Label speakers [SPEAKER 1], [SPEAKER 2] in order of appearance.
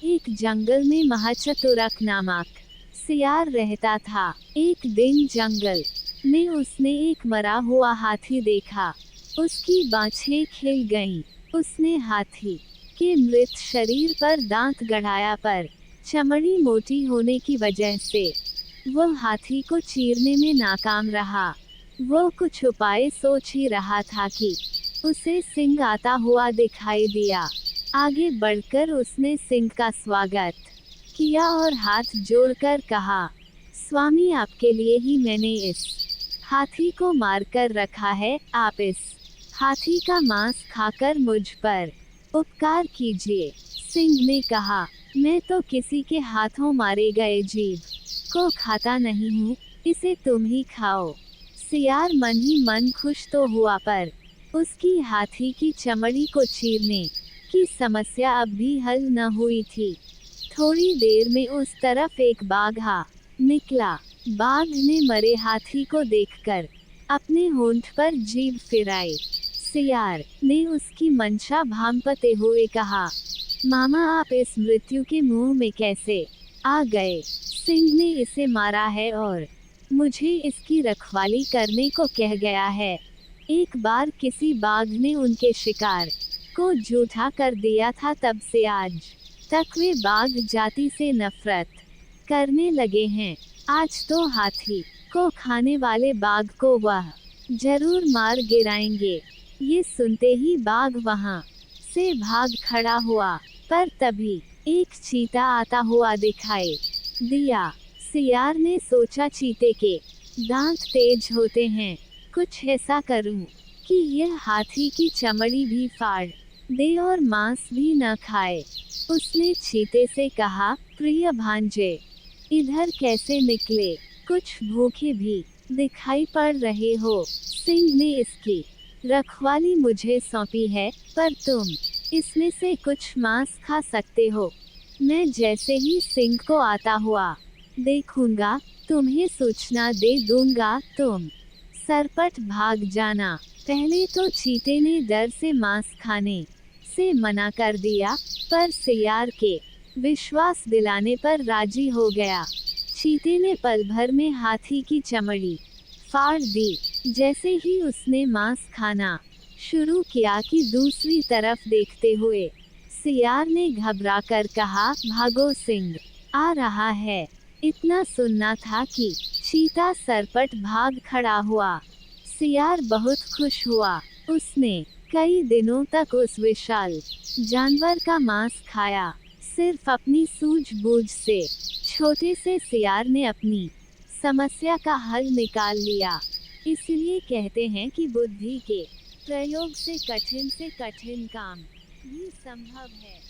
[SPEAKER 1] एक जंगल में महाचतुरक नामक सियार रहता था। एक दिन जंगल में उसने एक मरा हुआ हाथी देखा। उसकी बाछें खिल गईं। उसने हाथी के मृत शरीर पर दांत गड़ाया, पर चमड़ी मोटी होने की वजह से वह हाथी को चीरने में नाकाम रहा। वह कुछ उपाय सोच ही रहा था कि उसे सिंह आता हुआ दिखाई दिया। आगे बढ़कर उसने सिंह का स्वागत किया और हाथ जोड़कर कहा, स्वामी, आपके लिए ही मैंने इस हाथी को मारकर रखा है। आप इस हाथी का मांस खाकर मुझ पर उपकार कीजिए। सिंह ने कहा, मैं तो किसी के हाथों मारे गए जीव को खाता नहीं हूँ, इसे तुम ही खाओ। सियार मन ही मन खुश तो हुआ, पर उसकी हाथी की चमड़ी को चीरने की समस्या अब भी हल न हुई थी। थोड़ी देर में उस तरफ एक बाघ आ निकला। बाघ ने मरे हाथी को देखकर अपने होंठ पर जीभ फिराई। सियार ने उसकी मंशा भांपते हुए कहा, मामा, आप इस मृत्यु के मुंह में कैसे आ गए? सिंह ने इसे मारा है और मुझे इसकी रखवाली करने को कह गया है। एक बार किसी बाघ ने उनके शिकार को झूठा कर दिया था, तब से आज तक वे बाघ जाति से नफरत करने लगे हैं। आज तो हाथी को खाने वाले बाघ को वह जरूर मार गिराएंगे। ये सुनते ही बाघ वहां से भाग खड़ा हुआ, पर तभी एक चीता आता हुआ दिखाई दिया। सियार ने सोचा, चीते के दांत तेज होते हैं, कुछ ऐसा करूं कि यह हाथी की चमड़ी भी फाड़ दे और मांस भी न खाए। उसने चीते से कहा, प्रिय भांजे, इधर कैसे निकले? कुछ भूखे भी दिखाई पड़ रहे हो। सिंह ने इसकी रखवाली मुझे सौंपी है, पर तुम इसमें से कुछ मांस खा सकते हो। मैं जैसे ही सिंह को आता हुआ देखूंगा, तुम्हें सूचना दे दूंगा। तुम सरपट भाग जाना। पहले तो चीते ने डर से मांस खाने से मना कर दिया, पर सियार के विश्वास दिलाने पर राजी हो गया। चीते ने पल भर में हाथी की चमड़ी फाड़ दी। जैसे ही उसने मांस खाना शुरू किया कि दूसरी तरफ देखते हुए सियार ने घबराकर कहा, भागो, सिंह आ रहा है। इतना सुनना था कि चीता सरपट भाग खड़ा हुआ। सियार बहुत खुश हुआ। उसने कई दिनों तक उस विशाल जानवर का मांस खाया। सिर्फ अपनी सूझबूझ से छोटे से सियार ने अपनी समस्या का हल निकाल लिया। इसलिए कहते हैं कि बुद्धि के प्रयोग से कठिन काम भी संभव है।